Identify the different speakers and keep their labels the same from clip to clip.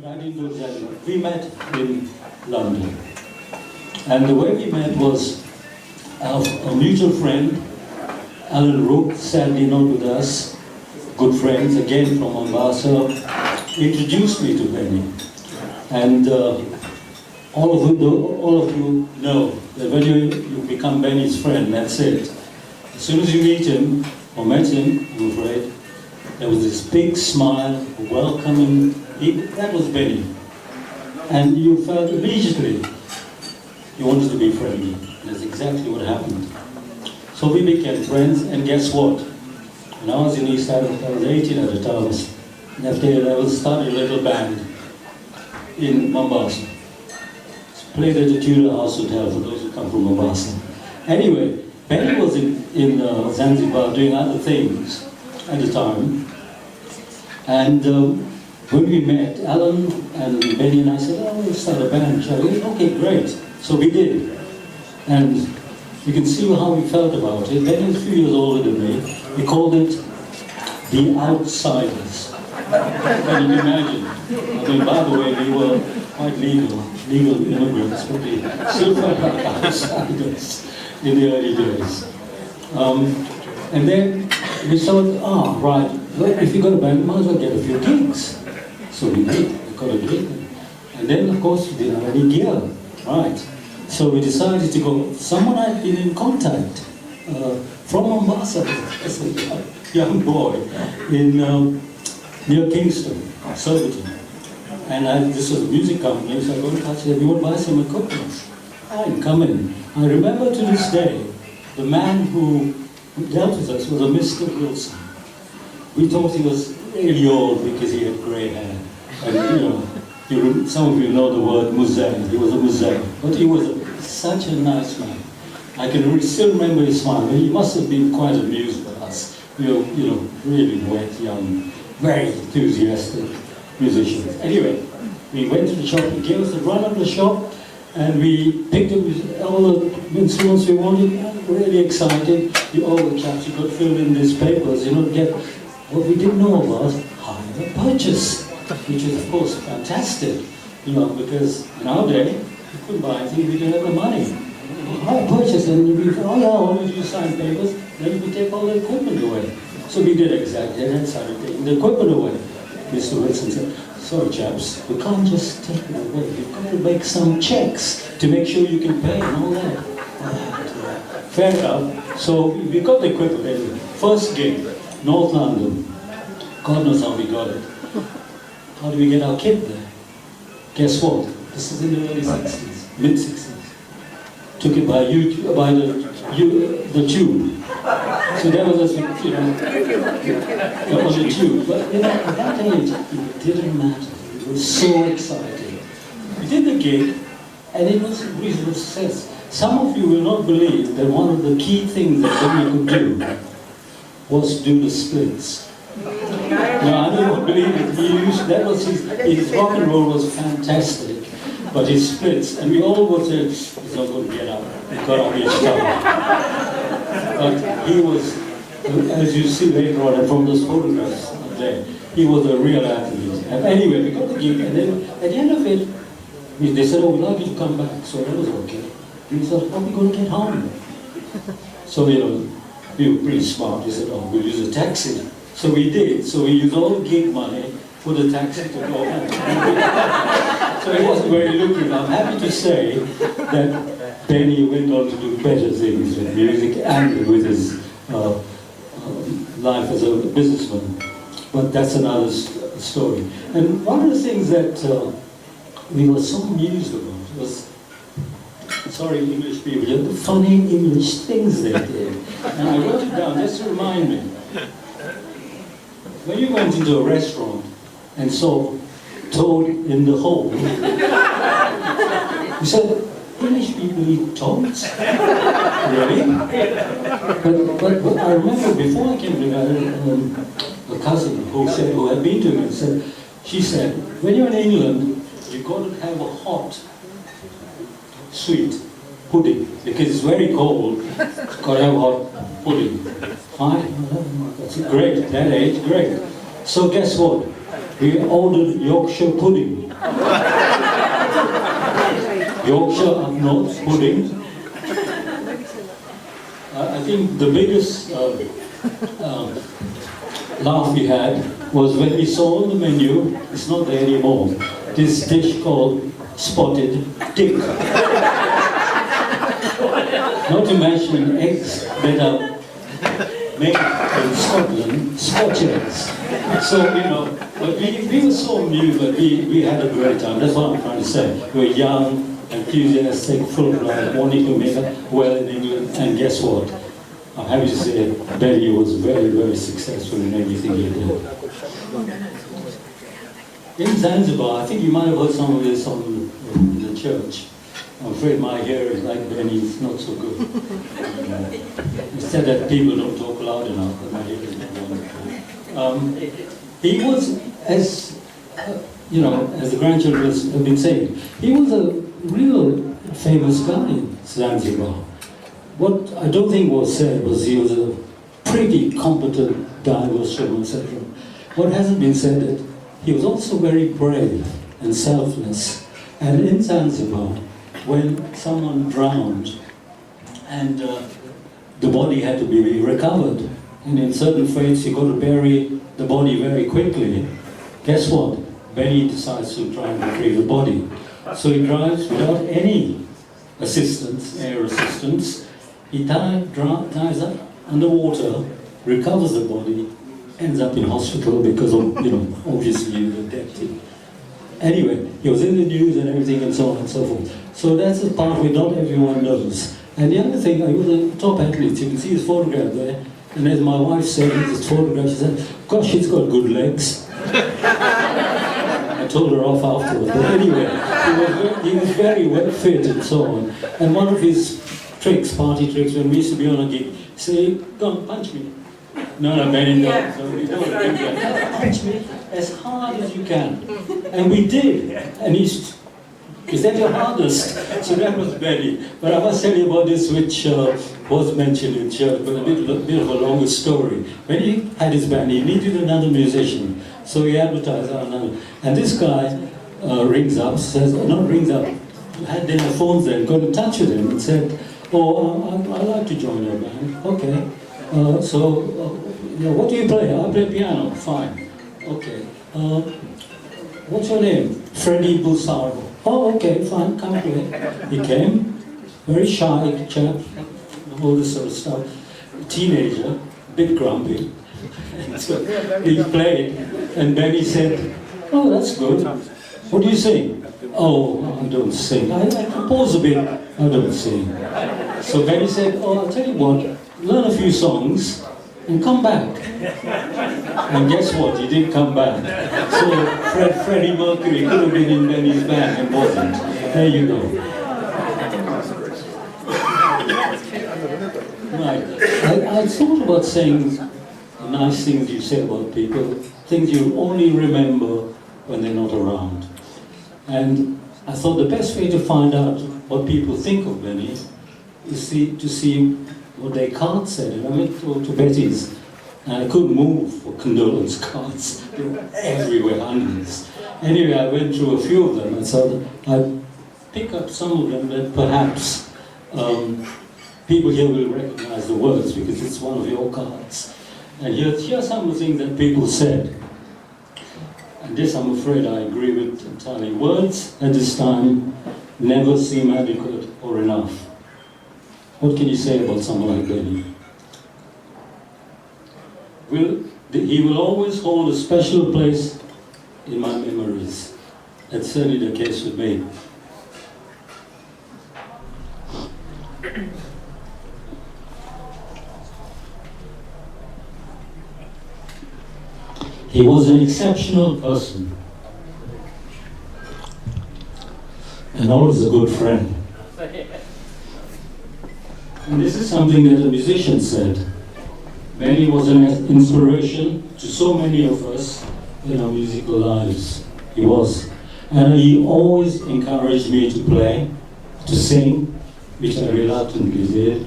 Speaker 1: but I didn't know Denzyl. We met in London. And the way we met was a mutual friend, Alan Rook, sadly not with us, good friends, again from Mombasa, introduced me to Benny. And all of you know that when you become Benny's friend, that's it. As soon as you meet him, or met him, I'm afraid, there was this big smile, welcoming, that was Benny. And you felt immediately you wanted to be friendly. That's exactly what happened. So we became friends, and guess what? When I was in East Africa, I was 18 at the time, left A-level, started a little band in Mombasa. Played at the Tudor House Hotel for those who come from Mombasa. Anyway, Benny was in Zanzibar doing other things at the time. And when we met, Alan and Benny and I said, oh, we'll start a band, shall we? Okay, great. So we did. And you can see how we felt about it. Benny was a few years older than me. We called it The Outsiders. Can you imagine? I mean, by the way, we were quite legal immigrants, but we still felt like outsiders in the early days. And then we thought, right, well, if you got a band, you might as well get a few gigs. So we did, we got a gig. And then, of course, we didn't have any gear, right? So we decided to go, someone I'd been in contact from Mombasa as a young boy in near Kingston, Surbiton. And this was a music company, so I got in touch with him, you want to buy some equipment? Fine, come in. I remember to this day, the man who dealt with us was a Mr. Wilson. We thought he was really old because he had grey hair. And some of you know the word muzay. He was a muzay. But he was such a nice man. I can still remember his smile. He must have been quite amused by us. Really wet, young, very enthusiastic musicians. Anyway, we went to the shop. He gave us the run of the shop, and we picked up all the instruments we wanted. Really excited. All the chaps, you got filled in these papers, to get what we didn't know about hire purchase, which is of course fantastic, because in our day you couldn't buy anything if you didn't have the money. Hire purchase, and we thought, oh yeah, all you sign papers, then you take all the equipment away. So we did exactly that, started taking the equipment away. Mr. Wilson said, sorry chaps, we can't just take it away. You've got to make some checks to make sure you can pay and all that. Fair enough. So we got the equipment anyway. First gig, North London. God knows how we got it. How do we get our kit there? Guess what? This is in the early 60s, mid-60s. Took it by the tube. So that was us, that was a tube. But at that age, it didn't matter. We were so excited. We did the gig, and it was a reasonable success. Some of you will not believe that one of the key things that Benny could do was do the splits. Now, I don't believe it. That was his rock and roll was fantastic, but his splits, and we all would say, he's not going to get up. He's got to be a star. But he was, as you see later on, and from those photographs there, he was a real athlete. And anyway, we got the gig, and then at the end of it, they said, oh, we'd like you to come back. So that was okay. We thought, how are we going to get home? So, we were pretty smart. We said, oh, we'll use a taxi. So we did. So we used all the gig money for the taxi to go home. So it wasn't very lucrative. I'm happy to say that Benny went on to do better things with music and with his life as a businessman. But that's another story. And one of the things that we were so amused about was, sorry English people, the funny English things they did. And I wrote it down just to remind me. When you went into a restaurant and saw toad in the hole, you said, English people eat toads? Really? But I remember before I came to a cousin who had been to me, she said, when you're in England, you've got to have a hot, sweet pudding, because it's very cold, you've got to have hot pudding. Fine, that's great, at that age, great. So guess what? We ordered Yorkshire pudding. Yorkshire up north pudding. I think the biggest laugh we had was when we saw on the menu, it's not there anymore, this dish called spotted dick. Not to mention eggs that are made in Scotland, Scotch eggs. So, but we were so new, but we had a great time. That's what I'm trying to say. We were young, enthusiastic, full of life, wanting to make it well in England, and guess what? I'm happy to say Benny was very, very successful in everything he did. In Zanzibar, I think you might have heard some of this on the church. I'm afraid my hearing, like Benny's, not so good. It's said that people don't talk loud enough, but my hearing is not wonderful. He was, as as the grandchildren have been saying, he was a real famous guy in Zanzibar. What I don't think was said was he was a pretty competent guy, was shown, etc. What hasn't been said is he was also very brave and selfless. And in Zanzibar, when someone drowned and the body had to be recovered, and in certain faiths you got to bury the body very quickly, guess what? Benny decides to try and retrieve the body. So he drives without any assistance, air assistance. He dives up underwater, recovers the body, ends up in hospital because of, obviously the death. Anyway, he was in the news and everything and so on and so forth. So that's the part where not everyone knows. And the other thing, he was a top athlete. You can see his photograph there. And as my wife said in this photograph, she said, gosh, he's got good legs. I told her off afterwards. But anyway, he was very well fit and so on. And one of his tricks, party tricks, when we used to be on a gig, say, go on, punch me. No, Benny, no. So we don't do that. Punch me as hard as you can. And we did. And is that your hardest? So that was Benny. But I must tell you about this, which was mentioned in church, but a bit of a longer story. When he had his band, he needed another musician. So he advertised another. And this guy rings up, says, had their phones then, got in touch with him and said, I'd like to join your band. Okay. What do you play? I play piano. Fine. Okay. What's your name? Freddie Busaro. Oh, okay, fine, come play. He came, very shy chap, all this sort of stuff. Teenager, a bit grumpy. So he played, and then he said, oh, that's good. What do you sing? Oh, I don't sing. I compose a bit, I don't sing. So Benny said, oh, I'll tell you what, learn a few songs and come back. And guess what? He did come back. So Freddie Mercury could have been in Benny's band and wasn't. There you go. Right. I thought about saying nice things you say about people, things you only remember when they're not around. And I thought the best way to find out what people think of Benny is to see what their cards said. And I went to Betty's, and I couldn't move for condolence cards. They were everywhere, hundreds. Anyway, I went through a few of them, and so I'd pick up some of them that perhaps people here will recognize the words, because it's one of your cards. And here are some of the things that people said. And this, I'm afraid, I agree with entirely. Words at this time never seem adequate or enough. What can you say about someone like Benny? He will always hold a special place in my memories. That's certainly the case with me. He was an exceptional person, and always a good friend. And this is something that a musician said. Benny was an inspiration to so many of us in our musical lives. He was. And he always encouraged me to play, to sing, which I reluctantly did.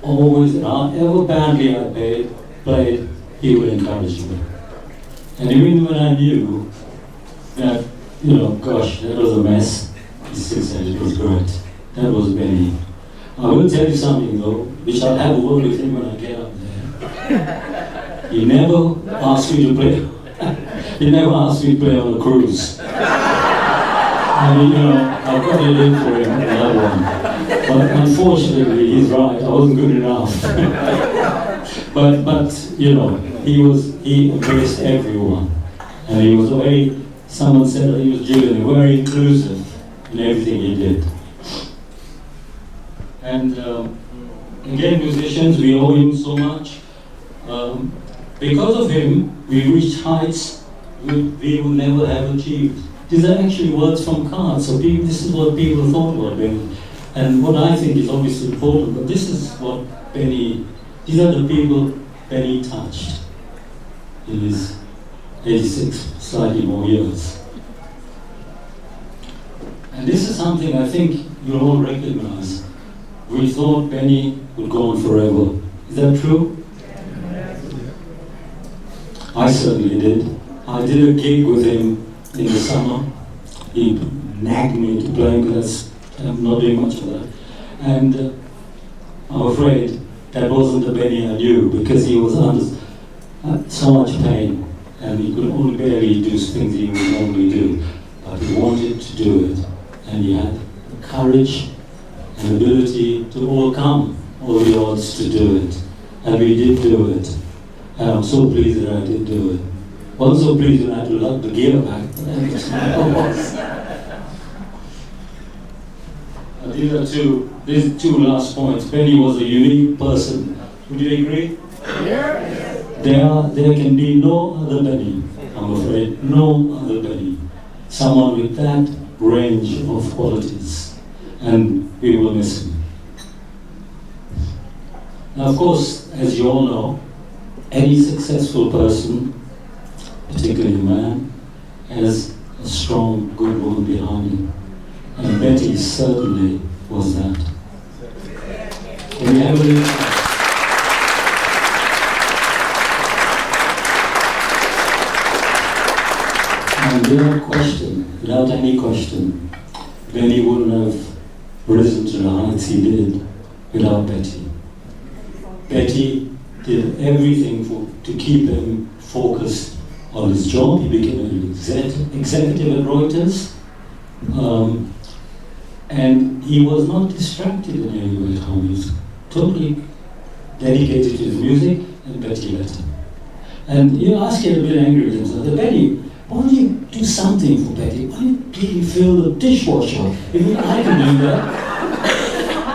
Speaker 1: Always, and however badly I played, he would encourage me. And even when I knew that, you know, gosh, that was a mess. He still said it was great. That was Benny. I will tell you something though, which I'll have a word with him when I get up there. He never asked me to play. He never asked me to play on a cruise. I mean, you know, I've got it in for him on that one. But unfortunately, he's right. I wasn't good enough. but you know, he embraced everyone, and he was very. Someone said that he was genuinely very inclusive in everything he did. And again, musicians, we owe him so much. Because of him, we reached heights we would never have achieved. These are actually words from cards, so this is what people thought about Benny. And what I think is obviously important, but this is what these are the people Benny touched in his 86, slightly more years. And this is something I think you'll all recognize. We thought Benny would go on forever. Is that true? I certainly did. I did a gig with him in the summer. He nagged me into playing because I'm not doing much of that. And I'm afraid that wasn't the Benny I knew, because he was under so much pain and he could only barely do things he would normally do. But he wanted to do it, and he had the courage and ability to overcome all the odds to do it. And we did do it. And I'm so pleased that I did do it. I was so pleased when I had to lug the gear back. These two last points. Benny was a unique person. Would you agree? Yeah. There can be no other Benny, I'm afraid. No other Benny. Someone with that range of qualities. And we will miss him. Now, of course, as you all know, any successful person, particularly a man, has a strong, good woman behind him. And Betty certainly was that. Can we have a And without question, without any question, Benny wouldn't have risen to the heights he did without Betty. Betty did everything to keep him focused on his job. He became an executive at Reuters, and he was not distracted in any way at home. He was totally dedicated to his music, and Betty let him. And you ask him a bit angry with himself, Betty, why don't you do something for Betty? Why don't you fill the dishwasher? Even I can do that.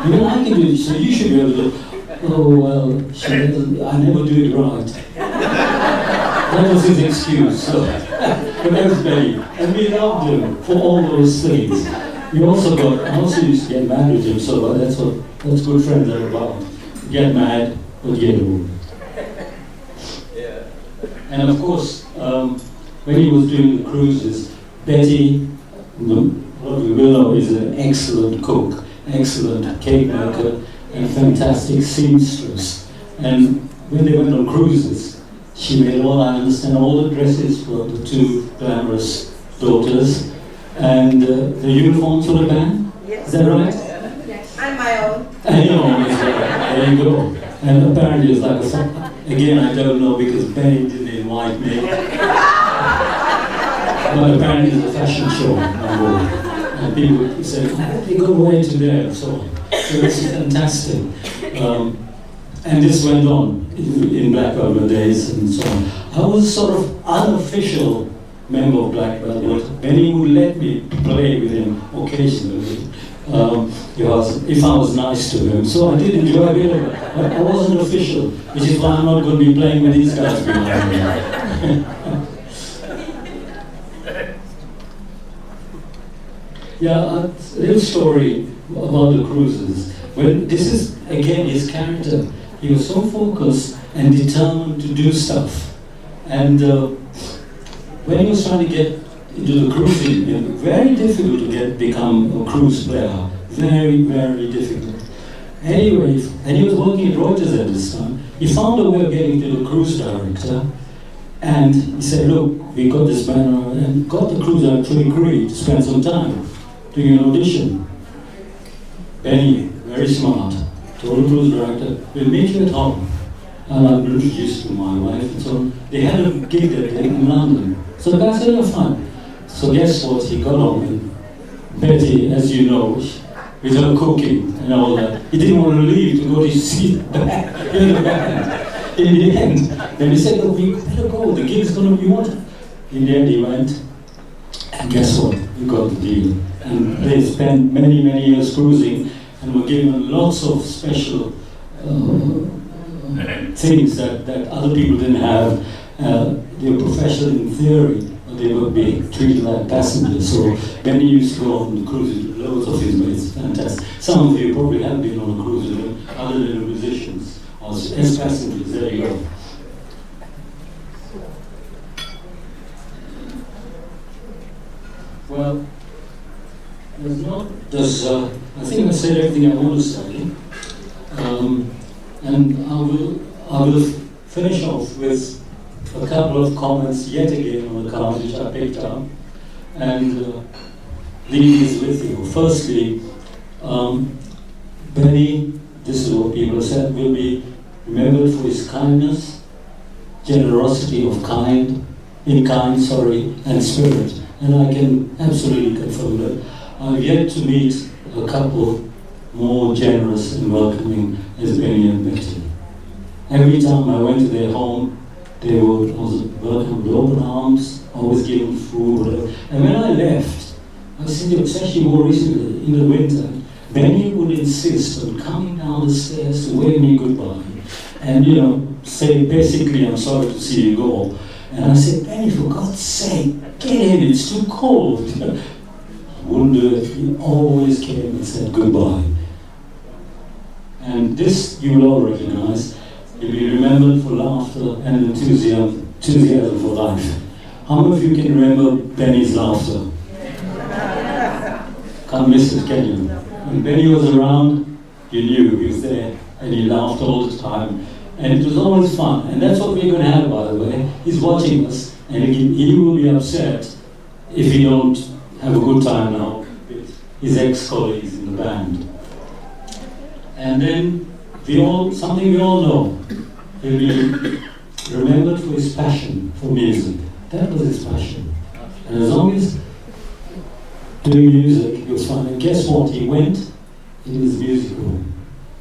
Speaker 1: Even I can do it, so you should be able to. Oh, well, I never do it right. That was his excuse. So, but that was Benny. And we loved him for all those things. I also used to get mad with him, so that's good friends are about. Get mad, but get over. And of course, when he was doing the cruises, Betty, what we will know, is an excellent cook, excellent cake maker, and fantastic seamstress. And when they went on cruises, she made all the dresses for the two glamorous daughters, and the uniforms for the band. Yes. Is that right?
Speaker 2: Yes, and my own.
Speaker 1: And your own is right. There you go. And apparently it's like again, I don't know because Benny didn't invite me. But apparently it's a fashion show on board. And people say, oh, they go away today, and so on. So it's fantastic. And this went on in Black Velvet days and so on. I was sort of unofficial member of Black Velvet. Benny would let me play with him occasionally if I was nice to him. So I did enjoy a bit of it. But I wasn't official, which is why I'm not going to be playing with these guys behind me. Yeah, a little story about the cruises. This is, again, his character. He was so focused and determined to do stuff. And when he was trying to get into the cruising, it was very difficult to become a cruise player. Very, very difficult. Anyway, and he was working at Reuters at this time. He found a way of getting to the cruise director, and he said, look, we got this banner and got the crew to actually agree to spend some time doing an audition. Benny, very smart, told the cruise director, we'll meet you at home. And I've been introduced to my wife and so on. They had a gig that day in London. So the guy said, oh, fine. So guess what? He got on with Betty, as you know, with her cooking and all that. He didn't want to leave to go to see the band, in the band. In the end, then he said, look, we better go, the gig's going to be wanted. In the end, he went, and guess what? We got the deal. And they spent many, many years cruising and were given lots of special things that other people didn't have. They were professional in theory, but they were being treated like passengers. So Benny used to go on the cruises with loads of his mates. Fantastic. Some of you probably have been on a cruise with them, other than musicians, or as passengers. There you go. Well, I think I said everything I want to say. And I will finish off with a couple of comments yet again on the cards which I picked up and leave these with you. Firstly, Benny, this is what people said, will be remembered for his kindness, generosity of and spirit. And I can absolutely confirm that. I've yet to meet a couple more generous and welcoming as Benny and Betty. Every time I went to their home, they would welcome with open arms, always giving food, whatever. And when I left, I said, especially more recently, in the winter, Benny would insist on coming down the stairs to wave me goodbye. And, say basically, I'm sorry to see you go. And I said, Benny, for God's sake, get in, it's too cold. He wouldn't do it. He always came and said goodbye. And this you will all recognize. You'll be remembered for laughter and enthusiasm for life. How many of you can remember Benny's laughter? Can't miss it, can you? When Benny was around, you knew he was there, and he laughed all the time. And it was always fun. And that's what we're going to have, by the way. He's watching us, and he will be upset if he don't have a good time now with his ex-colleagues in the band. And then something we all know, he'll be remembered for his passion for music. That was his passion. And as long as doing music, he was fun. And guess what? He went in his music room,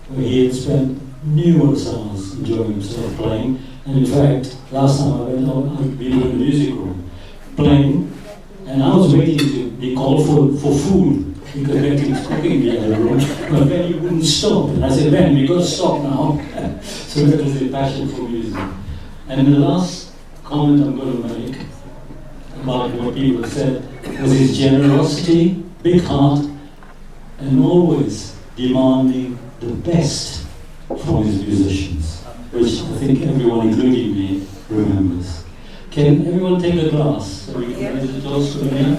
Speaker 1: where he had spent numerous hours enjoying himself playing. And in fact, last time I went out, I'd been in the music room playing, and I was waiting to be called for food because Betty was cooking in the other room, but Benny wouldn't stop. And I said, Ben, we've got to stop now. So that was his passion for music. And the last comment I'm going to make about what people said was his generosity, big heart, and always demanding the best from his musicians, which I think everyone, including me, remembers. Can everyone take a glass so we can raise a toast to Benny?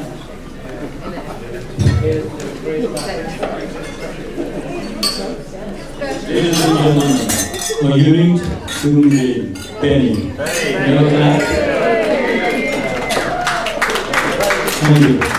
Speaker 1: Ladies and gentlemen, a unique human being, Benny. Thank you.